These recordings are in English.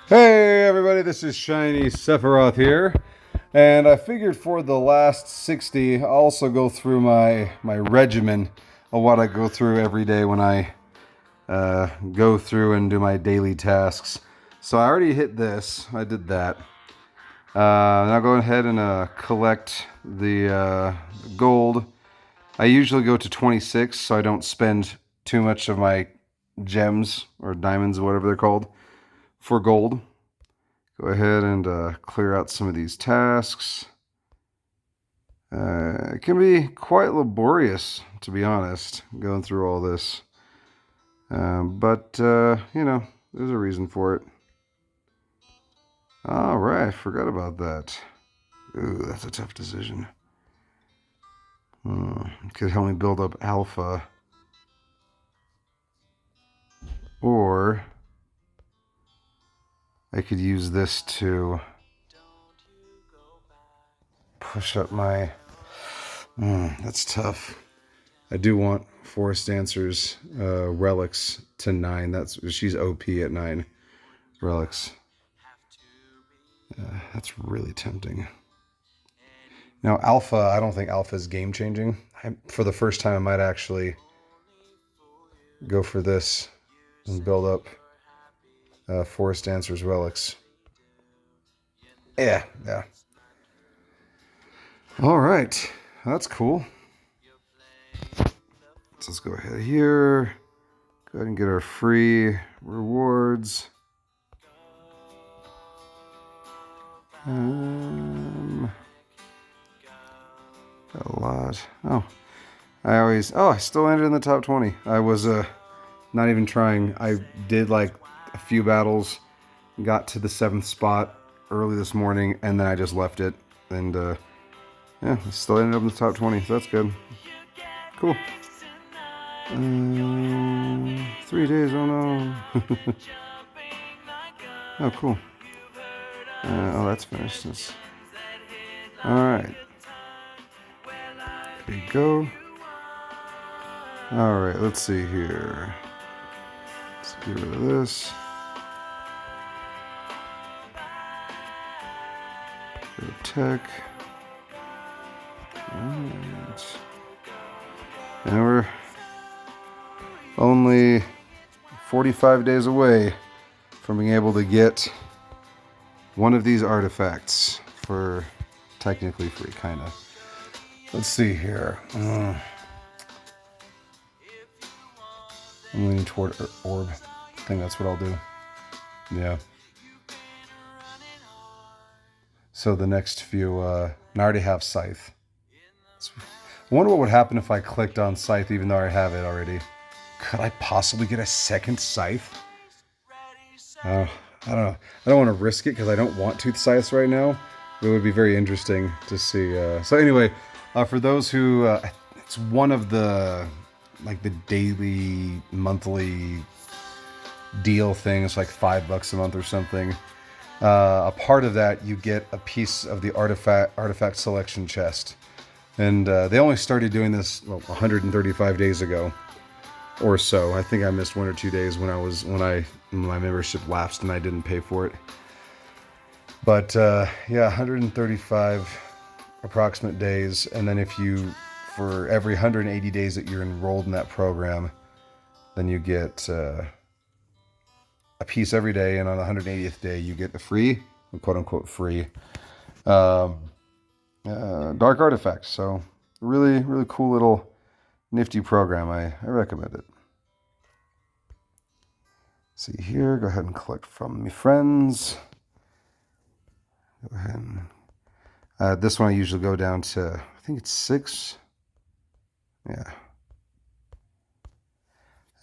Hey everybody, this is Shiny Sephiroth here, and I figured for the last 60, I'll also go through my regimen of what I go through every day when I go through and do my daily tasks. So I already hit this, I did that. Now go ahead and collect the gold. I usually go to 26 so I don't spend too much of my gems or diamonds, whatever they're called, for gold. Go ahead and clear out some of these tasks. It can be quite laborious, to be honest, going through all this. But you know, there's a reason for it. All right, forgot about that. Ooh, that's a tough decision. Could help me build up alpha. Or I could use this to push up my... that's tough. I do want Forest Dancer's Relics to 9. She's OP at 9 Relics. That's really tempting. Now, Alpha, I don't think Alpha is game changing. For the first time, I might actually go for this and build up Forest Dancer's Relics. Yeah. All right, that's cool. So let's go ahead here. Go ahead and get our free rewards. Got a lot. I still ended in the top 20. I was not even trying. I did like a few battles, got to the 7th spot early this morning, and then I just left it. And yeah, I still ended up in the top 20, so that's good. Cool. 3 days, oh no. Oh, cool. That's finished. Alright. There you go. Alright, let's see here. Let's get rid of this. Go to tech. Alright. And we're only 45 days away from being able to get one of these artifacts for technically free, kind of. Let's see here. I'm leaning toward orb. I think that's what I'll do. Yeah. So the next few, I already have Scythe. I wonder what would happen if I clicked on Scythe even though I have it already. Could I possibly get a second Scythe? I don't know. I don't want to risk it because I don't want two Scythes right now. It would be very interesting to see. So anyway, for those who... it's one of the the daily, monthly deal things, like $5 a month or something. A part of that, you get a piece of the artifact selection chest. And they only started doing this 135 days ago or so. I think I missed 1 or 2 days when my membership lapsed and I didn't pay for it. But yeah, 135 approximate days, and then for every 180 days that you're enrolled in that program, then you get a piece every day, and on the 180th day you get a free, quote unquote free, dark artifact. So really cool little nifty program. I recommend it. See here, go ahead and collect from me friends. Go ahead and this one I usually go down to, I think it's 6. Yeah.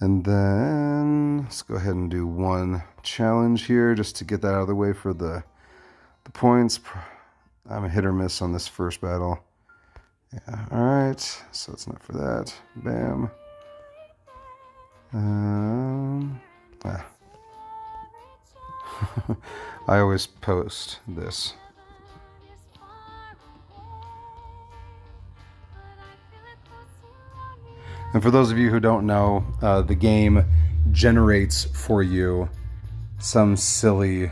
And then let's go ahead and do one challenge here just to get that out of the way for the points. I'm a hit or miss on this first battle. Yeah, alright. So it's not for that. Bam. I always post this. And for those of you who don't know, the game generates for you some silly,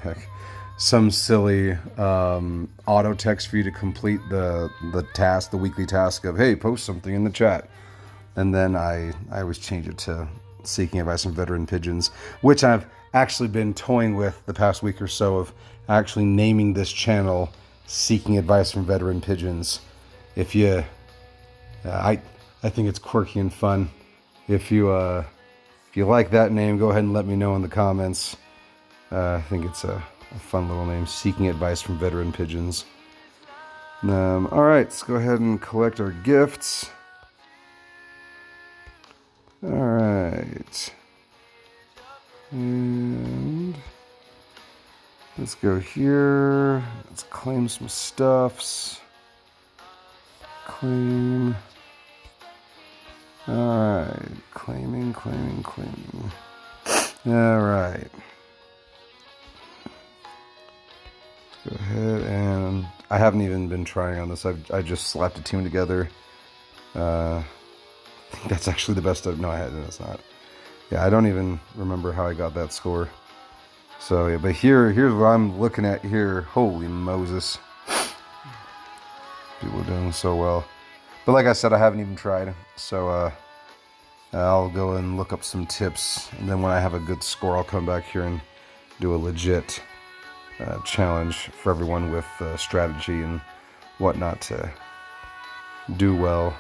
heck, some silly auto text for you to complete the task, the weekly task of, hey, post something in the chat. And then I always change it to seeking advice from veteran pigeons, which I've actually been toying with the past week or so of actually naming this channel Seeking Advice from Veteran Pigeons. If you, I think it's quirky and fun. If you like that name, go ahead and let me know in the comments. I think it's a fun little name, Seeking Advice from Veteran Pigeons. All right, let's go ahead and collect our gifts. All right. And let's go here. Let's claim some stuffs. Claim. All right. Claiming. All right. Go ahead and I haven't even been trying on this. I just slapped a team together. I think that's actually the best no, it's not. Yeah, I don't even remember how I got that score. So yeah, but here's what I'm looking at here. Holy Moses. People are doing so well. But like I said, I haven't even tried. So I'll go and look up some tips, and then when I have a good score, I'll come back here and do a legit challenge for everyone with strategy and whatnot to do well.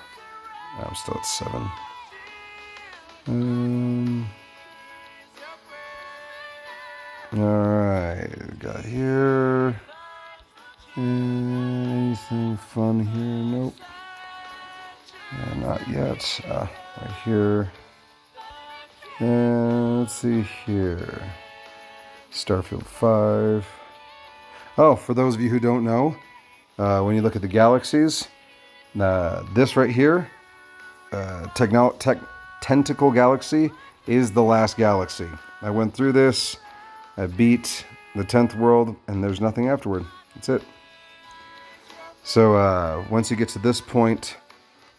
I'm still at 7. Alright, got here. Anything fun here? Nope. Not yet. Right here. And let's see here. Starfield 5. Oh, for those of you who don't know, when you look at the galaxies, this right here, Tentacle Galaxy, is the last galaxy. I went through this, I beat the 10th world, and there's nothing afterward. That's it. So once you get to this point,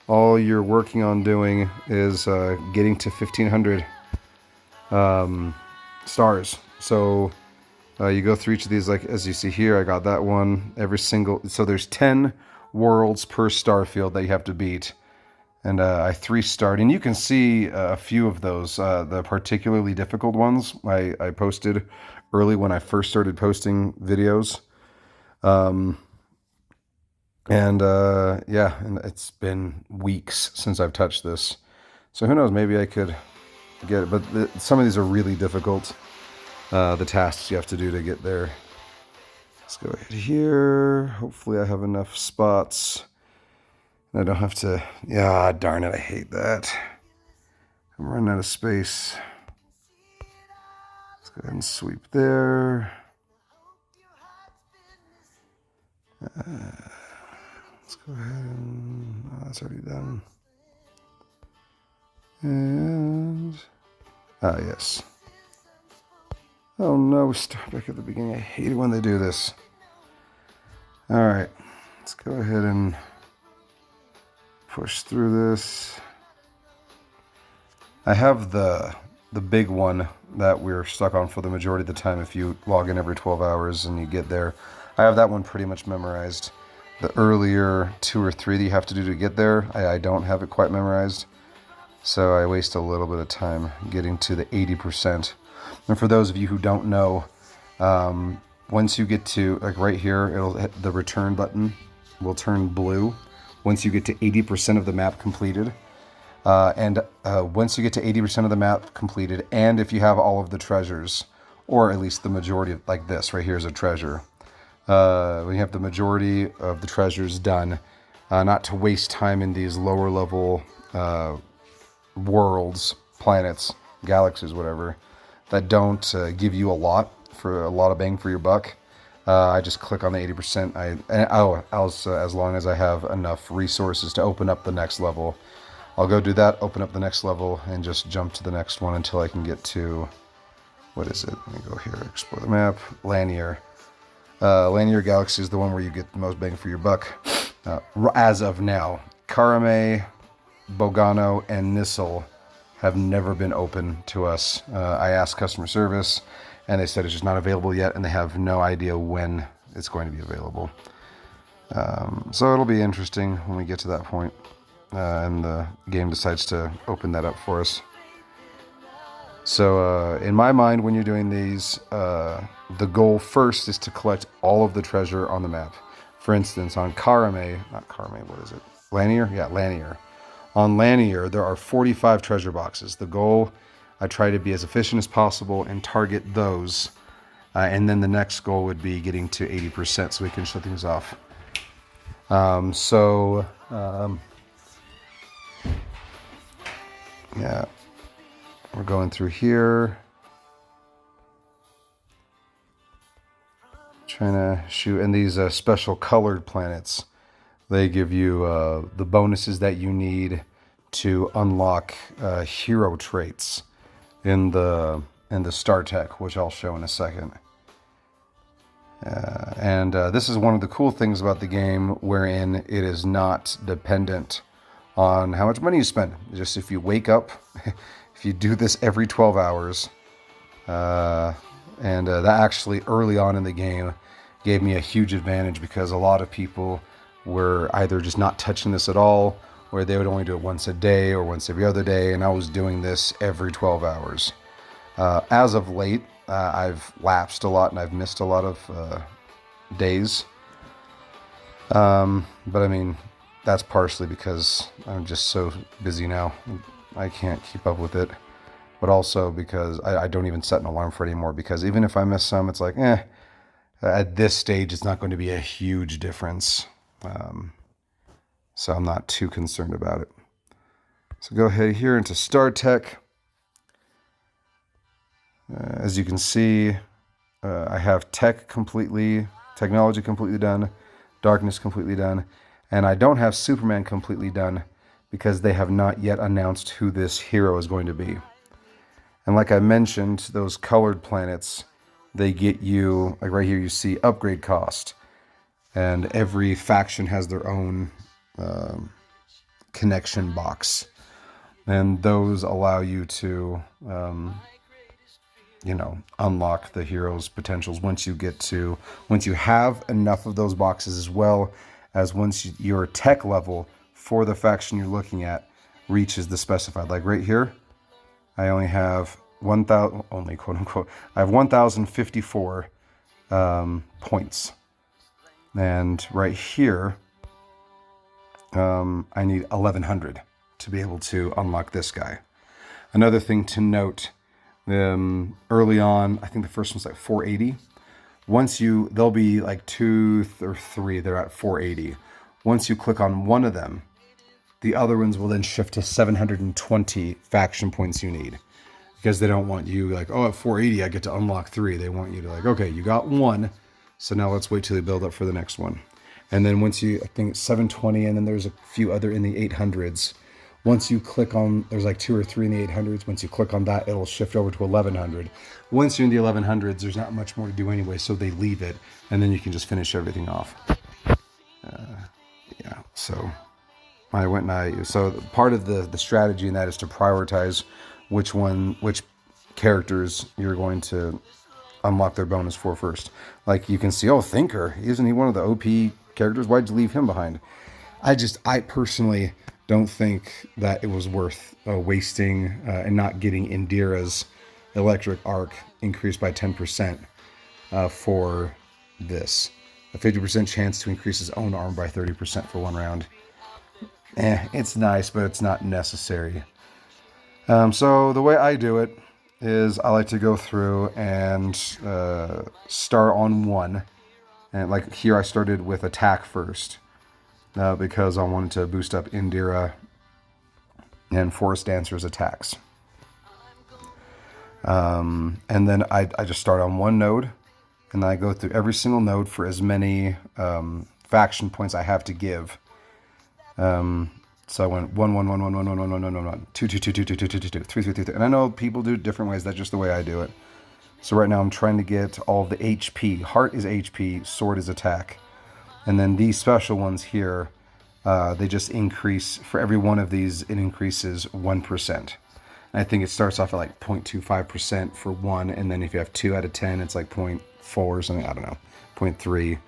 all you're working on doing is getting to 1,500 stars. So you go through each of these, like as you see here, I got that one. So there's 10 worlds per star field that you have to beat. And I 3-starred, and you can see a few of those, the particularly difficult ones I posted early when I first started posting videos. Yeah, and it's been weeks since I've touched this. So who knows, maybe I could get it. But some of these are really difficult, the tasks you have to do to get there. Let's go ahead here. Hopefully I have enough spots. I don't have to, yeah, darn it, I hate that. I'm running out of space. Let's go ahead and sweep there. Let's go ahead and, oh, that's already done. And, yes. Oh no, we start back at the beginning. I hate it when they do this. All right, let's go ahead and push through this. I have the big one that we're stuck on for the majority of the time. If you log in every 12 hours and you get there, I have that one pretty much memorized. The earlier 2 or 3 that you have to do to get there, I don't have it quite memorized. So I waste a little bit of time getting to the 80%. And for those of you who don't know, once you get to, like right here, the return button will turn blue once you get to 80% of the map completed. Once you get to 80% of the map completed, and if you have all of the treasures, or at least the majority of, like this, right here is a treasure. When you have the majority of the treasures done, not to waste time in these lower level worlds, planets, galaxies, whatever, that don't give you a lot of bang for your buck. I just click on the 80%. As long as I have enough resources to open up the next level, I'll go do that, open up the next level, and just jump to the next one until I can get to, what is it? Let me go here, explore the map, Lanier. Lanier Galaxy is the one where you get the most bang for your buck. As of now, Karame, Bogano, and Nissel have never been open to us. I asked customer service, and they said it's just not available yet, and they have no idea when it's going to be available. So it'll be interesting when we get to that point, and the game decides to open that up for us. So in my mind, when you're doing these, the goal first is to collect all of the treasure on the map. For instance, on what is it? Lanier? Yeah, Lanier. On Lanier, there are 45 treasure boxes. The goal, I try to be as efficient as possible and target those. And then the next goal would be getting to 80% so we can shut things off. Yeah, we're going through here. Trying to shoot, and these special colored planets, they give you the bonuses that you need to unlock hero traits in the Startech, which I'll show in a second. And this is one of the cool things about the game, wherein it is not dependent on how much money you spend. Just if you wake up, if you do this every 12 hours, and that actually early on in the game gave me a huge advantage, because a lot of people were either just not touching this at all, or they would only do it once a day or once every other day, and I was doing this every 12 hours. As of late, I've lapsed a lot and I've missed a lot of days. But I mean, that's partially because I'm just so busy now. I can't keep up with it. But also because I don't even set an alarm for it anymore, because even if I miss some, it's like, at this stage, it's not going to be a huge difference. So I'm not too concerned about it. So go ahead here into Startech. As you can see, I have technology completely done, darkness completely done, and I don't have Superman completely done because they have not yet announced who this hero is going to be. And like I mentioned, those colored planets, they get you, like right here you see upgrade cost, and every faction has their own connection box, and those allow you to unlock the hero's potentials once you have enough of those boxes, as well as once your tech level for the faction you're looking at reaches the specified. Like right here, I only have 1,000, only quote unquote, I have 1,054 points. And right here, I need 1,100 to be able to unlock this guy. Another thing to note, early on, I think the first one's like 480. There'll be like 2 or 3, they're at 480. Once you click on one of them, the other ones will then shift to 720 faction points you need. Because they don't want you like, at 480, I get to unlock 3. They want you to like, okay, you got 1. So now let's wait till they build up for the next one. And then I think it's 720, and then there's a few other in the 800s. Once you click on, there's like 2 or 3 in the 800s. Once you click on that, it'll shift over to 1100. Once you're in the 1100s, there's not much more to do anyway, so they leave it, and then you can just finish everything off. So so part of the strategy in that is to prioritize which characters you're going to unlock their bonus for first. Like you can see, Thinker, isn't he one of the OP characters? Why'd you leave him behind? I personally don't think that it was worth wasting and not getting Indira's electric arc increased by 10% for this. A 50% chance to increase his own arm by 30% for 1 round. It's nice, but it's not necessary. So the way I do it is I like to go through and start on 1. And like here I started with attack first because I wanted to boost up Indira and Forest Dancer's attacks. And then I just start on 1 node, and then I go through every single node for as many faction points I have to give. So I went 1, 1, 1, 1, 1, 1, 1, 1, 1, 1, 1, 2, 2, 2, 2, 2, 2, 2, 2, 3, 3, 3, 3. And I know people do it different ways. That's just the way I do it. So right now I'm trying to get all of the HP. Heart is HP, sword is attack. And then these special ones here, they just increase, for every one of these, it increases 1%. I think it starts off at like 0.25% for one, and then if you have 2 out of 10, it's like 0.4 or something. I don't know, 0.3.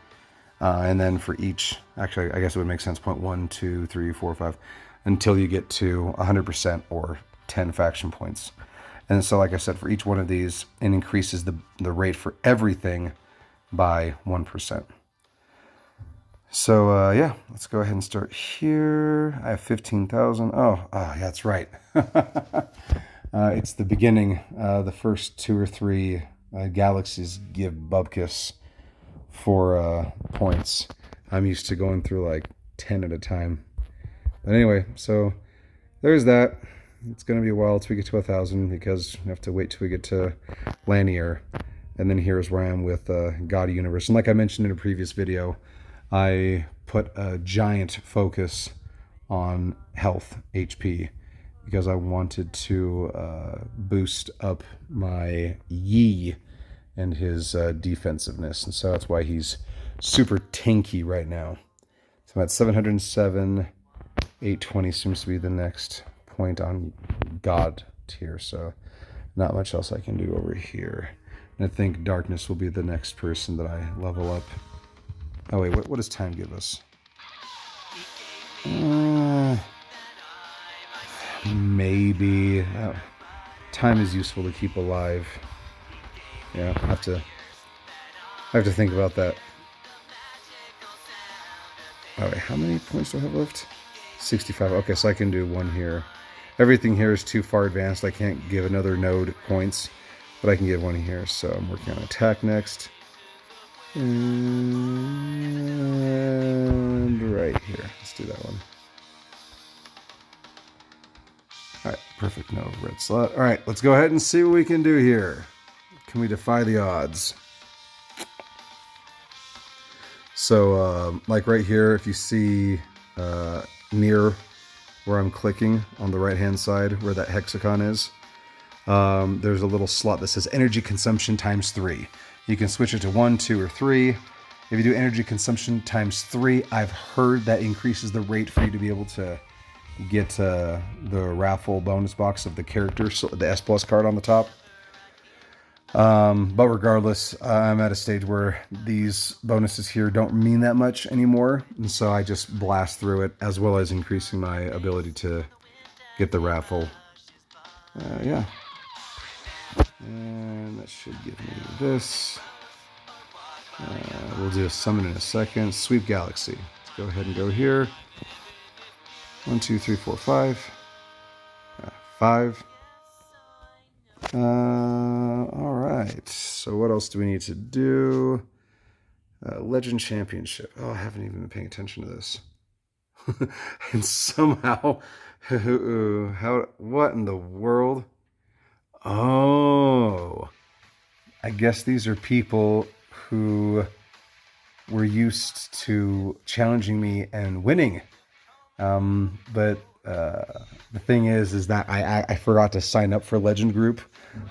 And then for each, actually, I guess it would make sense, 0.1, 2, 3, 4, 5, until you get to 100% or 10 faction points. And so, like I said, for each one of these, it increases the rate for everything by 1%. So, yeah, let's go ahead and start here. I have 15,000. Oh, yeah, that's right. It's the beginning. The first 2 or 3 galaxies give Bubkus 4 points. I'm used to going through like 10 at a time. But anyway, so there's that. It's going to be a while till we get to 1,000 because we have to wait till we get to Lanier. And then here's where I am with God Universe. And like I mentioned in a previous video, I put a giant focus on health, HP, because I wanted to boost up my Yi and his defensiveness. And so that's why he's super tanky right now. So I'm at 707. 820 seems to be the next point on God tier. So not much else I can do over here. And I think Darkness will be the next person that I level up. Oh wait, what does time give us? Maybe. Time is useful to keep alive. Yeah, I have to think about that. All right, how many points do I have left? 65. Okay, so I can do 1 here. Everything here is too far advanced. I can't give another node points, but I can give 1 here. So I'm working on attack next. And right here. Let's do that one. All right, perfect. No red slot. All right, let's go ahead and see what we can do here. Can we defy the odds? So, like right here, if you see near where I'm clicking on the right-hand side, where that hexagon is, there's a little slot that says energy consumption times 3. You can switch it to 1, 2, or 3. If you do energy consumption times 3, I've heard that increases the rate for you to be able to get the raffle bonus box of the character, so the S Plus card on the top. But regardless, I'm at a stage where these bonuses here don't mean that much anymore, and so I just blast through it, as well as increasing my ability to get the raffle. Yeah. And that should give me this. We'll do a summon in a second. Sweep Galaxy. Let's go ahead and go here. 1, 2, 3, 4, 5. 5. All right. So what else do we need to do? Legend Championship. Oh, I haven't even been paying attention to this. And somehow, what in the world? Oh, I guess these are people who were used to challenging me and winning. But the thing is that I forgot to sign up for Legend Group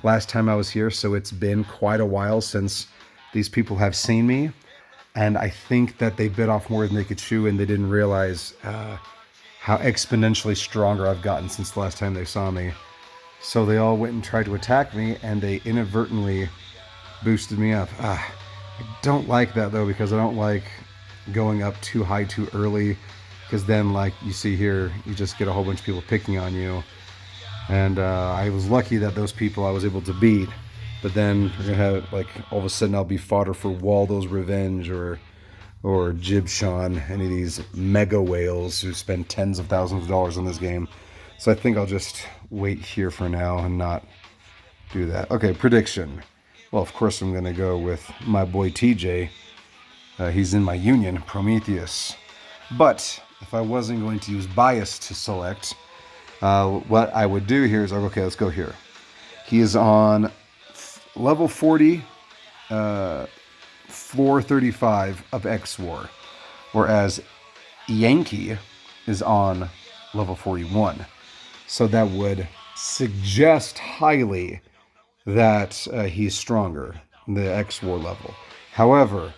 last time I was here, so it's been quite a while since these people have seen me, and I think that they bit off more than they could chew, and they didn't realize how exponentially stronger I've gotten since the last time they saw me. So they all went and tried to attack me, and they inadvertently boosted me up. I don't like that, though, because I don't like going up too high too early, because then, like you see here, you just get a whole bunch of people picking on you. And I was lucky that those people I was able to beat. But then you're going to have, like, all of a sudden I'll be fodder for Waldo's Revenge or Jibshan, any of these mega whales who spend tens of thousands of dollars on this game. So I think I'll just wait here for now and not do that. Okay, prediction. Well, of course I'm going to go with my boy TJ. He's in my union, Prometheus. But if I wasn't going to use bias to select, what I would do here is, okay, let's go here. He is on level 40, floor 35 of X-War, whereas Yankee is on level 41. So that would suggest highly that he's stronger than the X-War level. However,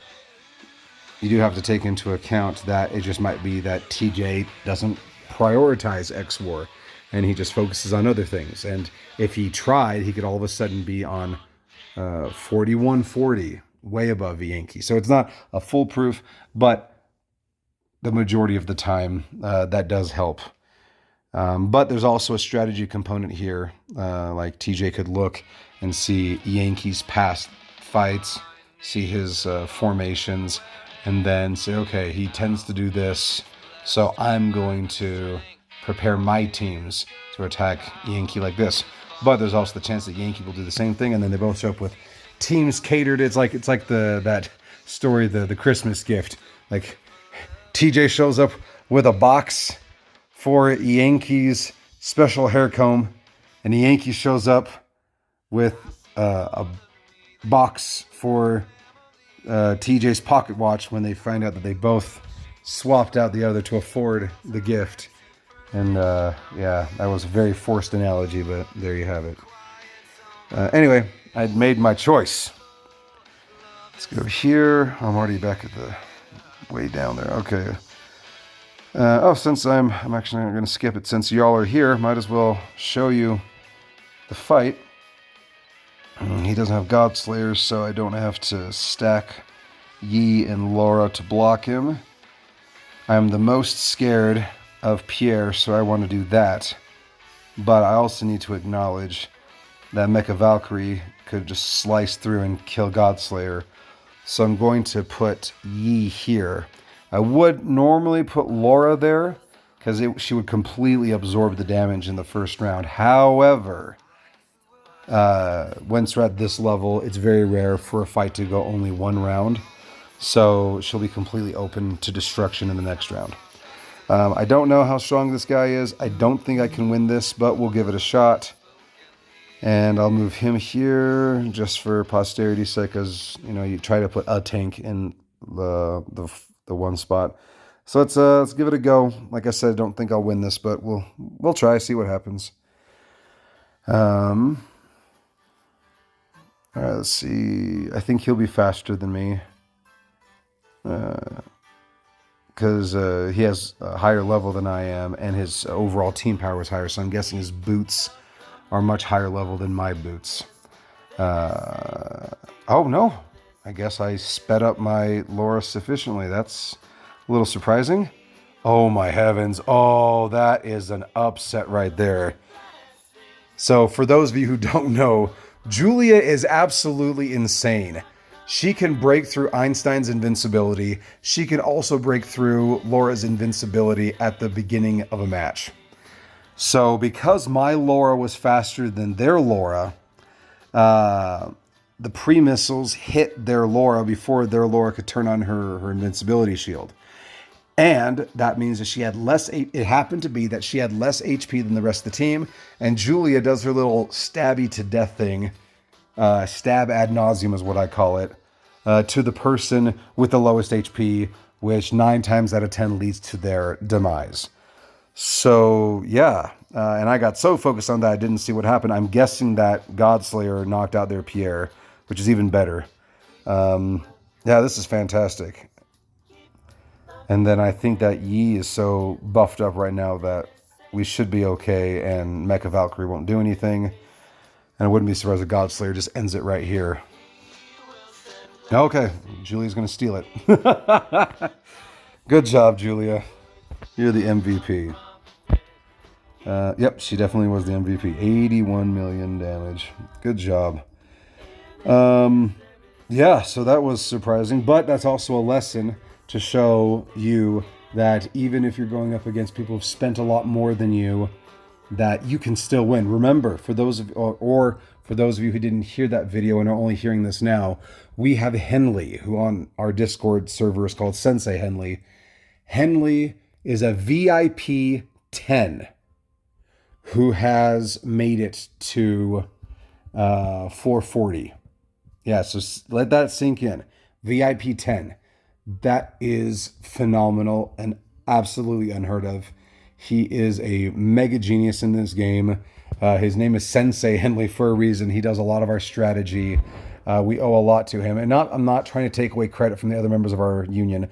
you do have to take into account that it just might be that TJ doesn't prioritize X-War. and he just focuses on other things. And if he tried, he could all of a sudden be on 4140, way above the Yankee. So it's not a foolproof, but the majority of the time that does help. But there's also a strategy component here. Like TJ could look and see Yankees past fights, see his formations, and then say, okay, he tends to do this, so I'm going to prepare my teams to attack Yankee like this. But there's also the chance that Yankee will do the same thing, and then they both show up with teams catered. It's like that story, the Christmas gift. Like TJ shows up with a box for Yankees special hair comb, and the Yankee shows up with a box for TJ's pocket watch when they find out that they both swapped out the other to afford the gift. And yeah, that was a very forced analogy, but there you have it. Anyway, I'd made my choice. Let's go here. I'm already back at the way down there. Okay. Since I'm actually going to skip it since y'all are here, might as well show you the fight. He doesn't have Godslayers, so I don't have to stack Yi and Laura to block him. I'm the most scared of Pierre, so I want to do that. But I also need to acknowledge that Mecha Valkyrie could just slice through and kill Godslayer. So I'm going to put Yi here. I would normally put Laura there, because she would completely absorb the damage in the first round. However, once we're at this level, it's very rare for a fight to go only one round. So she'll be completely open to destruction in the next round. I don't know how strong this guy is. I don't think I can win this, but we'll give it a shot. And I'll move him here just for posterity's sake, because you try to put a tank in the one spot. So let's give it a go. Like I said, I don't think I'll win this, but we'll try, see what happens. All right, let's see. I think he'll be faster than me. Because he has a higher level than I am, and his overall team power is higher, so I'm guessing his boots are much higher level than my boots. Oh, no. I guess I sped up my Laura sufficiently. That's a little surprising. Oh, my heavens. Oh, that is an upset right there. So for those of you who don't know, Julia is absolutely insane. She can break through Einstein's invincibility. She can also break through Laura's invincibility at the beginning of a match. So because my Laura was faster than their Laura, the pre-missiles hit their Laura before their Laura could turn on her invincibility shield. And that means that she had less, it happened to be that she had less HP than the rest of the team. And Julia does her little stabby to death thing. Stab ad nauseum is what I call it. To the person with the lowest HP, which 9 times out of 10 leads to their demise. So, yeah. And I got so focused on that I didn't see what happened. I'm guessing that Godslayer knocked out their Pierre, which is even better. Yeah, this is fantastic. And then I think that Yi is so buffed up right now that we should be okay, and Mecha Valkyrie won't do anything. And I wouldn't be surprised if Godslayer just ends it right here. Okay, Julia's going to steal it. Good job, Julia. You're the MVP. Yep, she definitely was the MVP. 81 million damage. Good job. Yeah, so that was surprising, but that's also a lesson to show you that even if you're going up against people who've spent a lot more than you, that you can still win. Remember, for those of or for those of you who didn't hear that video and are only hearing this now, we have Henley, who on our Discord server is called Sensei Henley. Henley is a VIP 10 who has made it to 440. Yeah, so let that sink in. VIP 10. That is phenomenal and absolutely unheard of. He is a mega genius in this game. His name is Sensei Henley for a reason. He does a lot of our strategy. We owe a lot to him. And I'm not trying to take away credit from the other members of our union.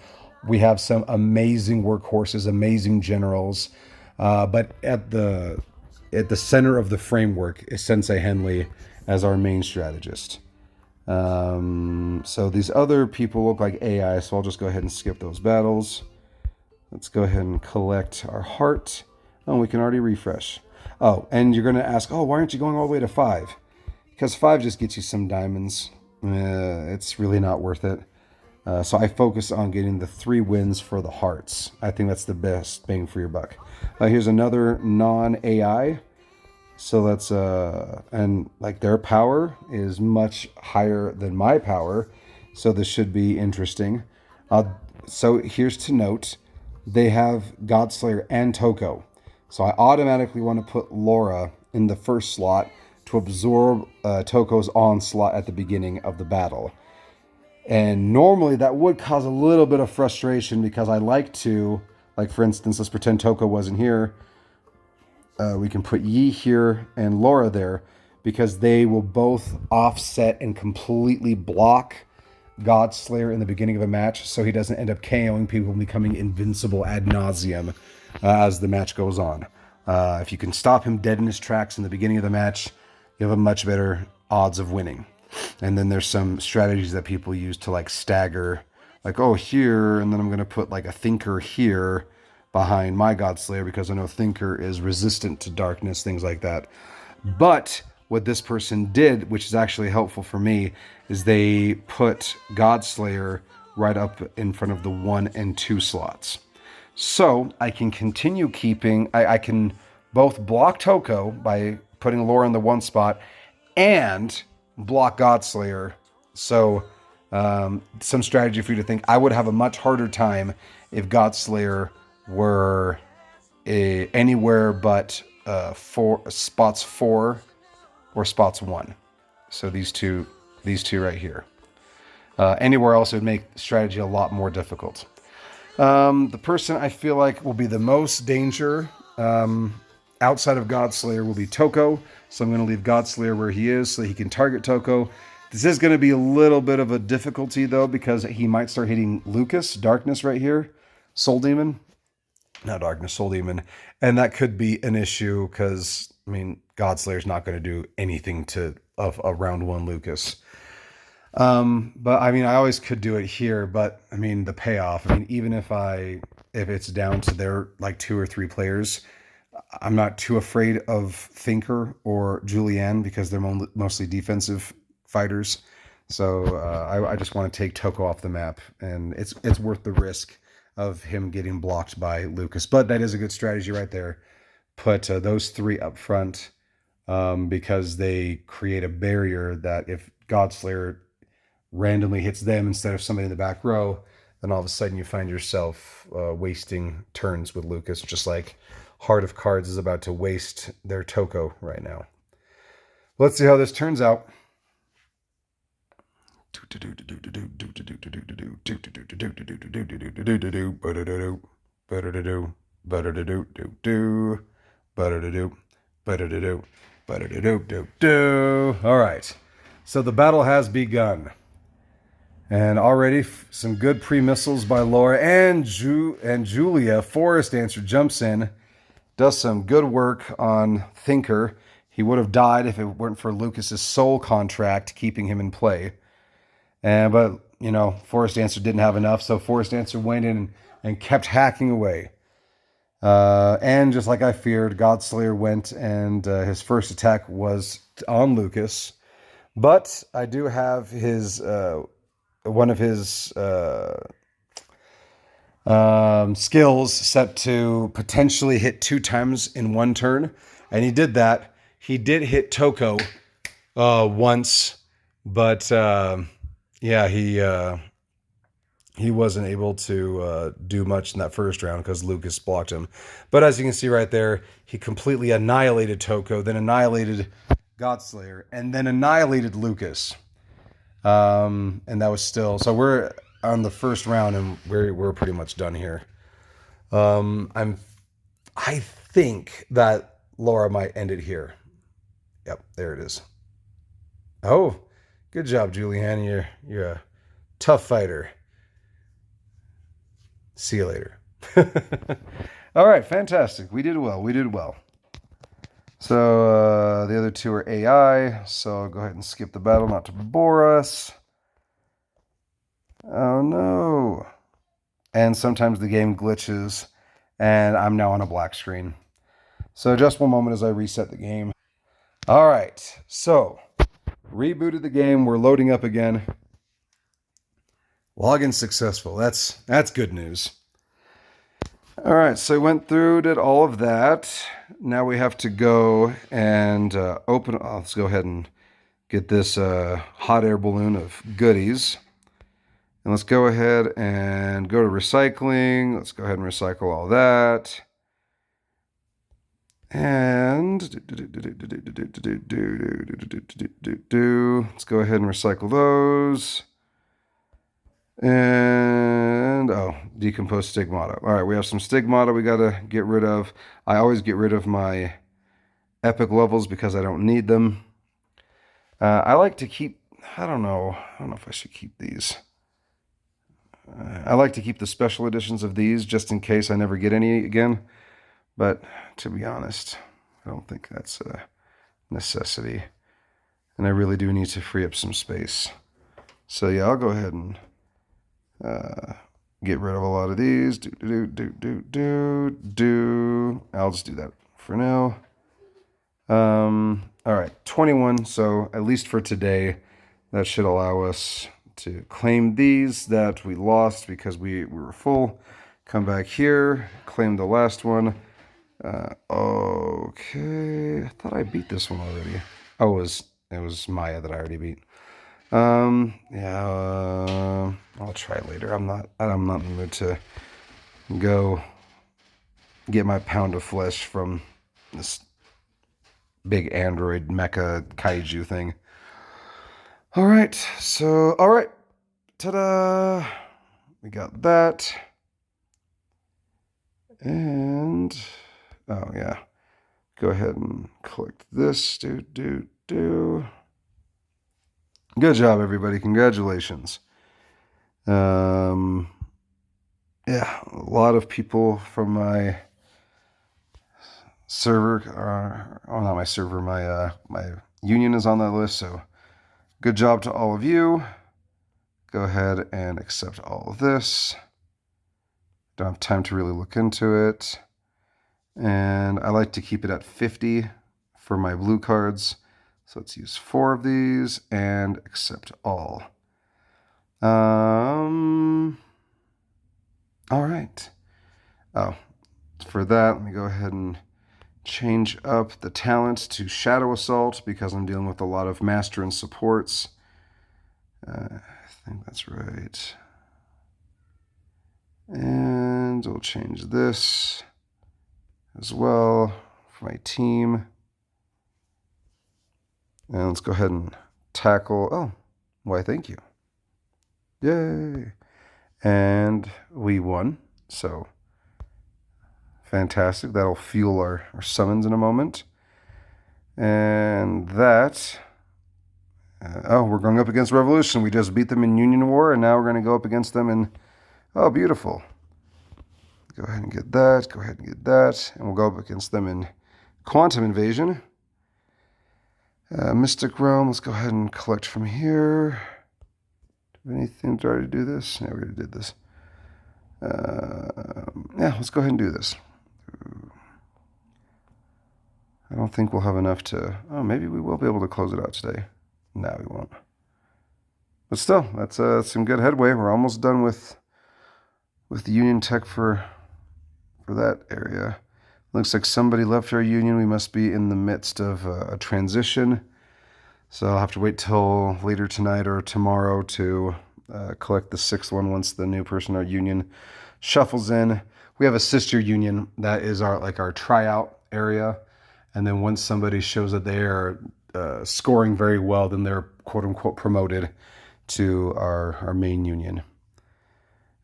We have some amazing workhorses, amazing generals. But at the at the center of the framework is Sensei Henley as our main strategist. So these other people look like AI, so I'll just go ahead and skip those battles. Let's go ahead and collect our heart. Oh, we can already refresh. Oh, and you're going to ask, oh, why aren't you going all the way to 5? Because 5 just gets you some diamonds. It's really not worth it. So I focus on getting the 3 wins for the hearts. I think that's the best bang for your buck. Here's another non-AI. So that's, and like their power is much higher than my power. So this should be interesting. So here's to note, they have Godslayer and Toko. So I automatically want to put Laura in the first slot to absorb Toko's onslaught at the beginning of the battle. And normally that would cause a little bit of frustration because I like to, like for instance, let's pretend Toko wasn't here. We can put Yi here and Laura there because they will both offset and completely block Godslayer in the beginning of a match so he doesn't end up KOing people and becoming invincible ad nauseum as the match goes on. If you can stop him dead in his tracks in the beginning of the match, you have a much better odds of winning. And then there's some strategies that people use to like stagger, like, oh, here, and then I'm going to put like a thinker here behind my Godslayer because I know thinker is resistant to darkness, things like that. But what this person did, which is actually helpful for me, is they put Godslayer right up in front of the 1 and 2 slots. So I can continue keeping, I can both block Toko by putting Laura in the 1 spot and block Godslayer. So some strategy for you to think. I would have a much harder time if Godslayer were anywhere but spots 4 or spots 1. So these two right here. Anywhere else, it would make strategy a lot more difficult. The person I feel like will be the most danger outside of Godslayer will be Toko. So I'm going to leave Godslayer where he is so he can target Toko. This is going to be a little bit of a difficulty, though, because he might start hitting Lucas, Darkness right here, Soul Demon. Not Darkness, Soul Demon. And that could be an issue because, I mean, Godslayer's not going to do anything of a round 1 Lucas. But I mean, I always could do it here, but I mean, the payoff, I mean, even if it's down to their like 2 or 3 players, I'm not too afraid of Thinker or Julianne because they're mostly defensive fighters. So I just want to take Toko off the map, and it's worth the risk of him getting blocked by Lucas. But that is a good strategy right there. Put those 3 up front because they create a barrier that if Godslayer randomly hits them instead of somebody in the back row, then all of a sudden you find yourself wasting turns with Lucas, just like Heart of Cards is about to waste their Toko right now. Let's see how this turns out. All right, so the battle has begun. And already some good pre-missiles by Laura and Julia. Forest Dancer jumps in, does some good work on Thinker. He would have died if it weren't for Lucas's soul contract keeping him in play. But, you know, Forest Dancer didn't have enough, so Forest Dancer went in and kept hacking away. And just like I feared, Godslayer went and his first attack was on Lucas. But I do have his one of his skills set to potentially hit 2 times in 1 turn. And he did that. He did hit Toko once, but yeah, he wasn't able to do much in that first round because Lucas blocked him. But as you can see right there, he completely annihilated Toko, then annihilated Godslayer, and then annihilated Lucas. And that was still, so we're on the first round and we're pretty much done here. I think that Laura might end it here. Yep, there it is. Oh, good job, Julianne. You're a tough fighter. See you later. All right, fantastic. We did well. So the other two are AI, so I'll go ahead and skip the battle not to bore us. Oh no. And sometimes the game glitches and I'm now on a black screen. So just one moment as I reset the game. All right, so rebooted the game. We're loading up again. Login successful. That's good news. All right, so I went through, did all of that. Now we have to go and open. Oh, let's go ahead and get this hot air balloon of goodies. And let's go ahead and go to recycling. Let's go ahead and recycle all that. And let's go ahead and recycle those. And decompose stigmata. All right, we have some stigmata we gotta get rid of. I always get rid of my epic levels because I don't need them. I like to keep, I don't know if I should keep these. I like to keep the special editions of these just in case I never get any again. But to be honest, I don't think that's a necessity. And I really do need to free up some space. So yeah, I'll go ahead and get rid of a lot of these. I'll just do that for now. All right, 21. So at least for today, that should allow us to claim these that we lost because we were full. Come back here, claim the last one. Okay, I thought I beat this one already. Oh, it was Maya that I already beat. Yeah, I'll try later. I'm not in the mood to go get my pound of flesh from this big android mecha kaiju thing. All right, ta-da! We got that. And, oh yeah, go ahead and click this, Good job, everybody, congratulations. Yeah, a lot of people from my server, not my server, my union is on that list, so good job to all of you. Go ahead and accept all of this. Don't have time to really look into it. And I like to keep it at 50 for my blue cards. So let's use 4 of these and accept all. All right. Oh, for that, let me go ahead and change up the talents to Shadow Assault because I'm dealing with a lot of Master and supports. I think that's right. And we'll change this as well for my team. And let's go ahead and tackle. Oh, why, thank you. Yay. And we won. So fantastic. That'll fuel our summons in a moment. And that. We're going up against Revolution. We just beat them in Union War, and now we're going to go up against them in. Oh, beautiful. Go ahead and get that. Go ahead and get that. And we'll go up against them in Quantum Invasion. Mystic Realm. Let's go ahead and collect from here. Do we have anything to already do this? Yeah, we already did this. Yeah, let's go ahead and do this. I don't think we'll have enough to. Oh, maybe we will be able to close it out today. No, we won't. But still, that's some good headway. We're almost done with the Union Tech for that area. Looks like somebody left our union. We must be in the midst of a transition. So I'll have to wait till later tonight or tomorrow to collect the 6th one once the new person in our union shuffles in. We have a sister union that is our tryout area. And then once somebody shows that they are scoring very well, then they're quote unquote promoted to our main union.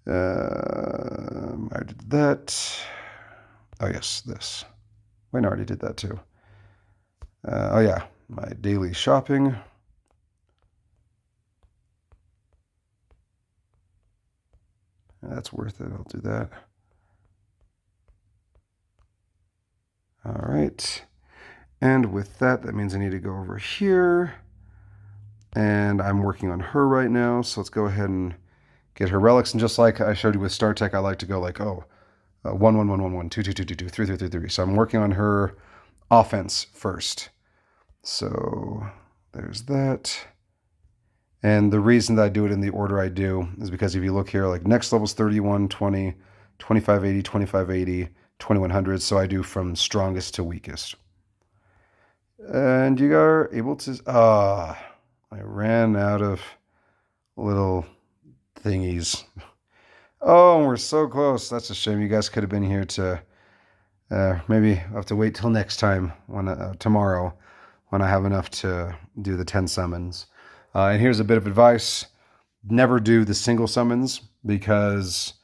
I did that. Oh yes, this. Wait, no, I already did that too. Oh yeah, my daily shopping. That's worth it. I'll do that. All right. And with that, that means I need to go over here. And I'm working on her right now. So let's go ahead and get her relics. And just like I showed you with Startech, I like to go like, 1, 1, 1, 1, 1, 2, 2, 2, 2, 2, 3, 3, 3, 3. So I'm working on her offense first. So there's that. And the reason that I do it in the order I do is because if you look here, like next level's 31, 20, 2580, 2580, 2100. So I do from strongest to weakest. And you are able to, I ran out of little thingies. Oh, we're so close. That's a shame. You guys could have been here to, maybe I'll have to wait till next time, tomorrow, when I have enough to do the 10 summons. And here's a bit of advice. Never do the single summons, because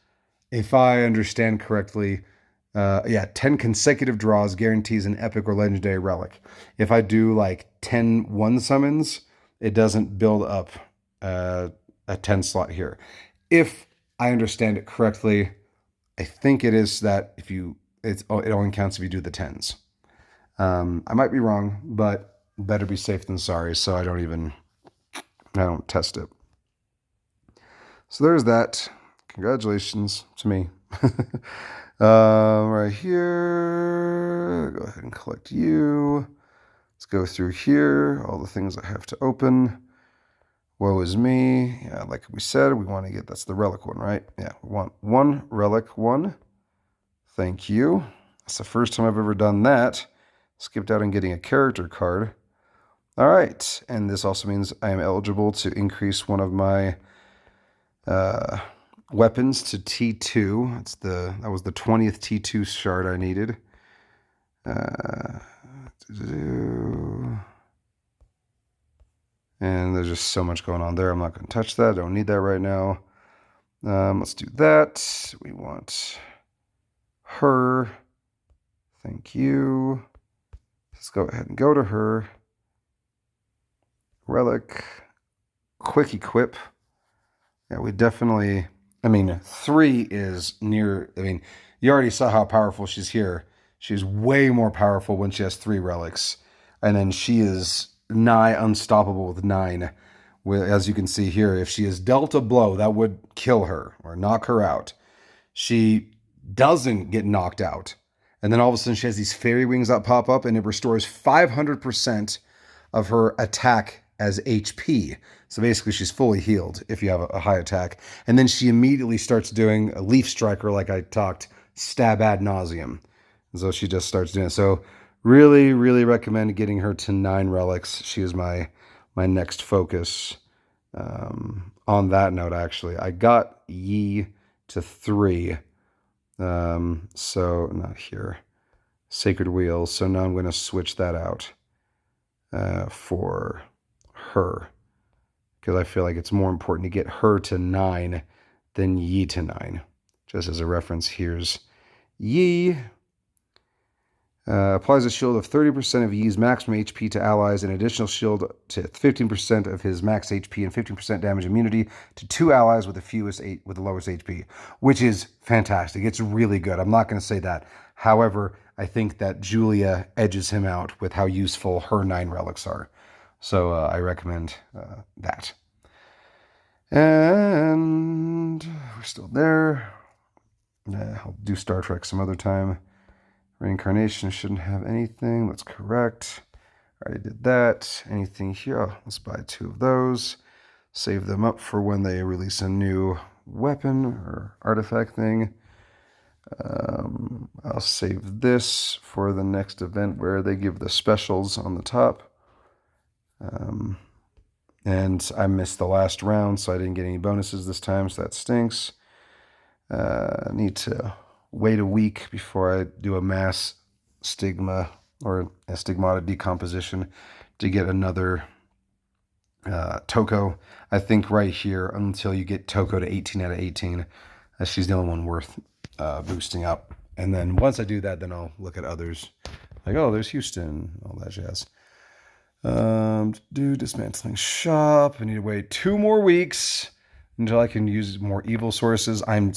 if I understand correctly, 10 consecutive draws guarantees an epic or legendary relic. If I do like 10 one summons, it doesn't build up a 10 slot here. If I understand it correctly, I think it is that it only counts if you do the 10s. I might be wrong, but better be safe than sorry, so I don't test it. So there's that. Congratulations to me. Right here, go ahead and collect you. Let's go through here, all the things I have to open. Woe is me. Yeah, like we said, we want to get, that's the relic one, right? Yeah, we want one relic one. Thank you. That's the first time I've ever done that. Skipped out on getting a character card. All right, and this also means I am eligible to increase one of my weapons to T2. That was the 20th T2 shard I needed. And there's just so much going on there. I'm not going to touch that. I don't need that right now. Let's do that. We want her. Thank you. Let's go ahead and go to her. Relic. Quick equip. Yeah, we definitely, 3 is near, you already saw how powerful she's here. She's way more powerful when she has 3 relics. And then she is nigh unstoppable with 9. As you can see here, if she is dealt a blow, that would kill her or knock her out. She doesn't get knocked out. And then all of a sudden she has these fairy wings that pop up, and it restores 500% of her attack as HP. So basically she's fully healed if you have a high attack. And then she immediately starts doing a leaf striker, like I talked, stab ad nauseum. So she just starts doing it. So really, really recommend getting her to 9 relics. She is my next focus. On that note, actually, I got Yi to 3. So not here. Sacred Wheels. So now I'm going to switch that out for her, because I feel like it's more important to get her to 9 than Yi to 9. Just as a reference, here's Yi. Applies a shield of 30% of Yi's maximum HP to allies, an additional shield to 15% of his max HP, and 15% damage immunity to 2 allies with the lowest HP, which is fantastic. It's really good. I'm not going to say that. However, I think that Julia edges him out with how useful her 9 relics are. So I recommend that. And we're still there. I'll do Star Trek some other time. Reincarnation shouldn't have anything. That's correct. I already did that. Anything here? Oh, let's buy 2 of those. Save them up for when they release a new weapon or artifact thing. I'll save this for the next event where they give the specials on the top. And I missed the last round, so I didn't get any bonuses this time, so that stinks. I need to wait a week before I do a mass stigma or a stigmata decomposition to get another Toko. I think right here, until you get Toko to 18 out of 18, she's the only one worth boosting up. And then once I do that, then I'll look at others. Like, oh, there's Houston, all that jazz. Do dismantling shop. I need to wait 2 more weeks until I can use more evil sources. I'm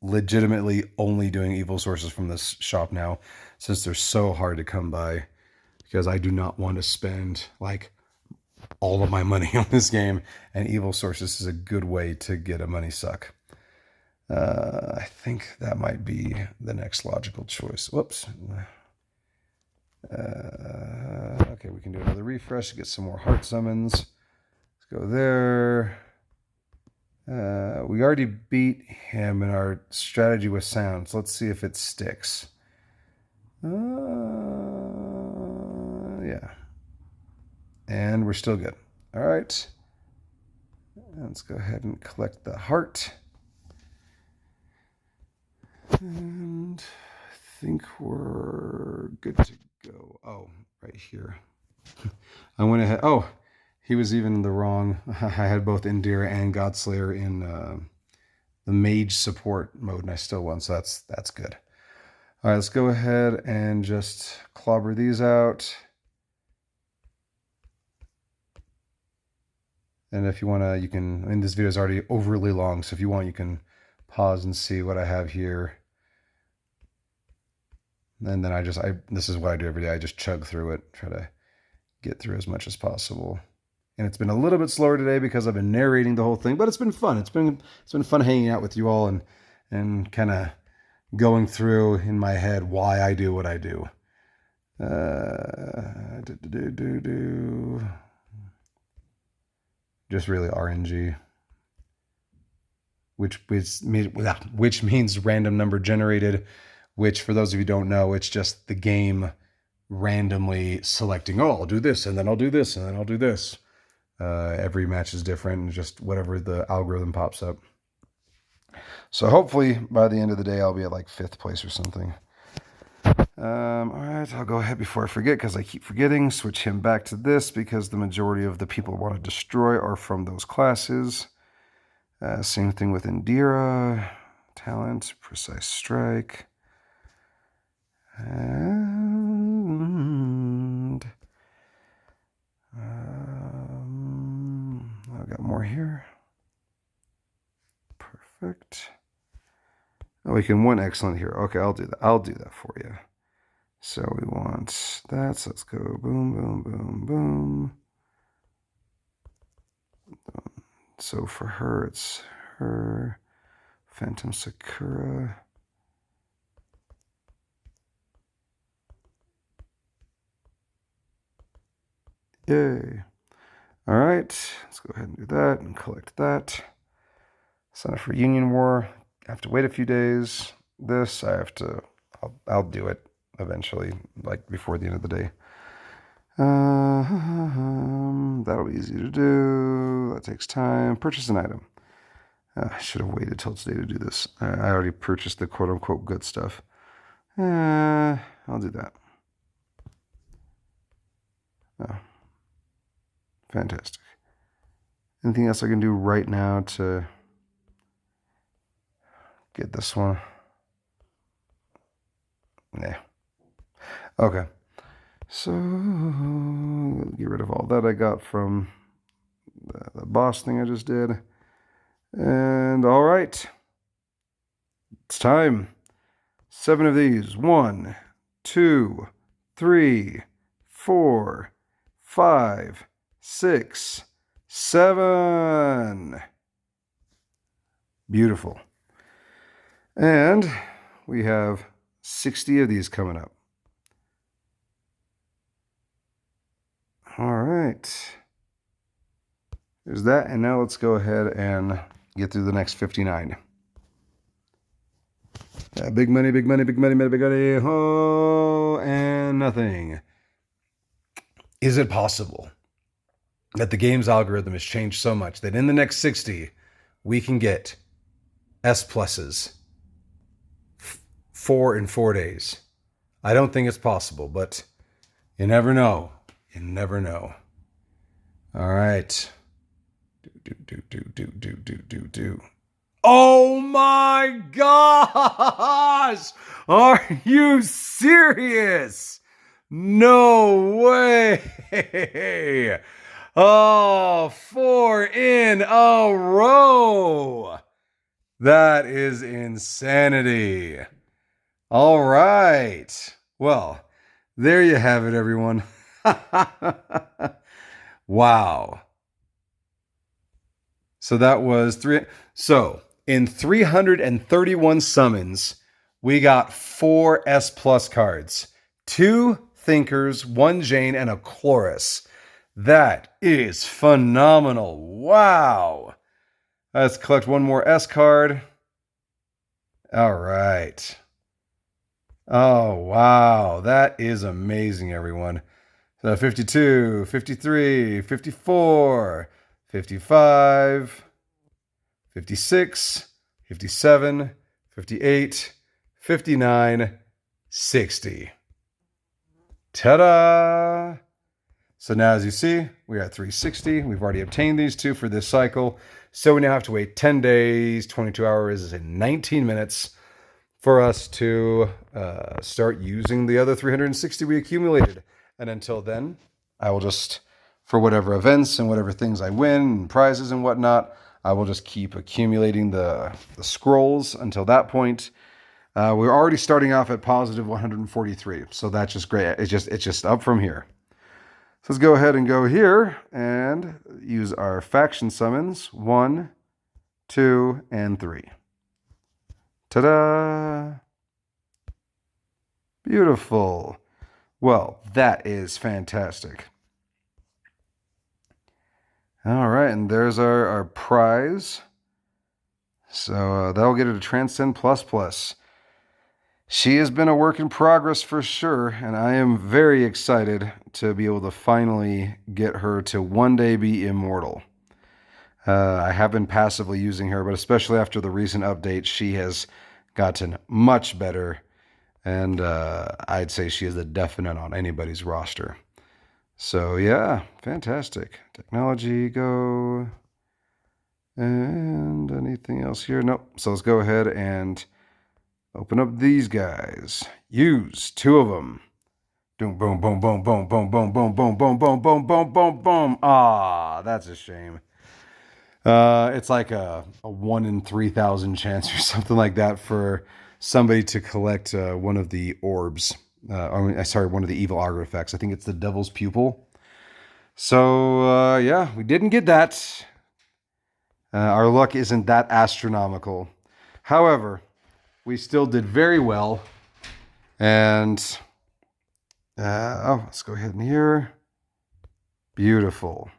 legitimately only doing evil sources from this shop now, since they're so hard to come by. because I do not want to spend like all of my money on this game, and Evil Sources is a good way to get a money suck. I think that might be the next logical choice. Whoops. Okay, we can do another refresh to get some more heart summons. Let's go there. We already beat him in our strategy with sounds. Let's see if it sticks. Yeah. And we're still good. All right. Let's go ahead and collect the heart. And I think we're good to go. Oh, right here. I went ahead. Oh, he was even the wrong. I had both Indira and Godslayer in the mage support mode, and I still won, so that's good. All right, let's go ahead and just clobber these out. And if you want to, you can, I mean, this video is already overly long, so if you want, you can pause and see what I have here. And then this is what I do every day. I just chug through it, try to get through as much as possible. And it's been a little bit slower today because I've been narrating the whole thing, but it's been fun. It's been fun hanging out with you all and kind of going through in my head why I do what I do. Just really RNG, which means random number generated, which for those of you who don't know, it's just the game randomly selecting, oh, I'll do this, and then I'll do this, and then I'll do this. Every match is different, and just whatever the algorithm pops up. So hopefully by the end of the day, I'll be at like 5th place or something. All right, I'll go ahead before I forget, because I keep forgetting, switch him back to this, because the majority of the people I want to destroy are from those classes. Same thing with Indira, talent, precise strike. And I've got more here. Perfect. Oh, we can one excellent here. Okay, I'll do that. I'll do that for you. So we want that. So let's go boom, boom, boom, boom. So for her, it's her. Phantom Sakura. Yay. All right, let's go ahead and do that and collect that. Sign up for Union War. I have to wait a few days. This, I'll do it eventually, like before the end of the day. That'll be easy to do. That takes time. Purchase an item. I should have waited till today to do this. I already purchased the quote-unquote good stuff. I'll do that. Oh. Fantastic. Anything else I can do right now to get this one? Nah. Okay. So, get rid of all that I got from the boss thing I just did. And all right. It's time. 7 of these. 1, 2, 3, 4, 5, 6, 7. Beautiful. And we have 60 of these coming up. All right. There's that. And now let's go ahead and get through the next 59. Big money, big money, big money, big money. Oh, and nothing. Is it possible that the game's algorithm has changed so much that in the next 60, we can get S pluses 4 in 4 days? I don't think it's possible, but you never know. You never know. All right. Do. Oh my gosh! Are you serious? No way! Oh, 4 in a row! That is insanity. All right. Well, there you have it, everyone. Wow. So that was three. So in 331 summons, we got 4 S Plus cards, 2 Thinkers, 1 Jane, and a Chloris. That is phenomenal. Wow. Let's collect one more S card. All right. Oh, wow. That is amazing, everyone. So 52, 53, 54, 55, 56, 57, 58, 59, 60. Ta-da! So now, as you see, we're at 360. We've already obtained these 2 for this cycle. So we now have to wait 10 days, 22 hours, and 19 minutes for us to start using the other 360 we accumulated. And until then, I will just, for whatever events and whatever things I win and prizes and whatnot, I will just keep accumulating the scrolls until that point. We're already starting off at positive 143, so that's just great. It's just up from here. So let's go ahead and go here and use our faction summons. 1, 2, and 3. Ta-da! Beautiful. Well, that is fantastic. All right, and there's our prize. So that'll get her to Transcend Plus. She has been a work in progress for sure, and I am very excited to be able to finally get her to one day be immortal. I have been passively using her, but especially after the recent update, she has gotten much better, and I'd say she is a definite on anybody's roster. So yeah, fantastic. Technology, go. And anything else here? Nope. So let's go ahead and open up these guys. Use 2 of them. Boom, boom, boom, boom, boom, boom, boom, boom, boom, boom, boom, boom, boom, boom, boom. Ah, that's a shame. It's like a 1 in 3,000 chance or something like that for somebody to collect one of the orbs. One of the evil artifacts. I think it's the Devil's Pupil. So, yeah, we didn't get that. Our luck isn't that astronomical. However, we still did very well. And, let's go ahead and here. Beautiful.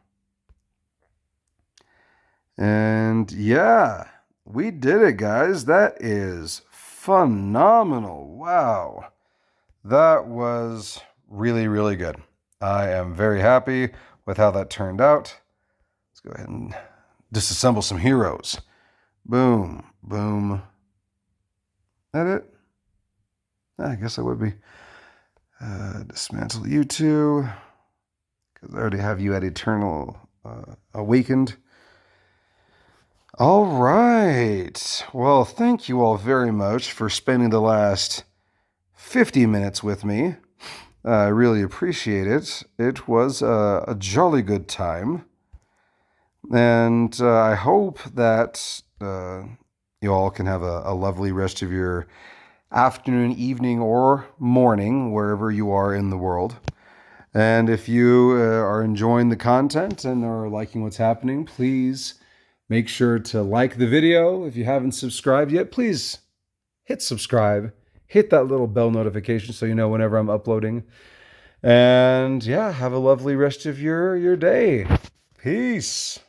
And yeah, we did it, guys. That is phenomenal. Wow. That was really, really good. I am very happy with how that turned out. Let's go ahead and disassemble some heroes. Boom, boom. That it? I guess I would be. Dismantle you 2, because I already have you at Eternal Awakened. All right. Well, thank you all very much for spending the last 50 minutes with me. I really appreciate it. It was a jolly good time. And I hope that you all can have a lovely rest of your afternoon, evening, or morning, wherever you are in the world. And if you are enjoying the content and are liking what's happening, please make sure to like the video. If you haven't subscribed yet, please hit subscribe. Hit that little bell notification so you know whenever I'm uploading. And yeah, have a lovely rest of your day. Peace.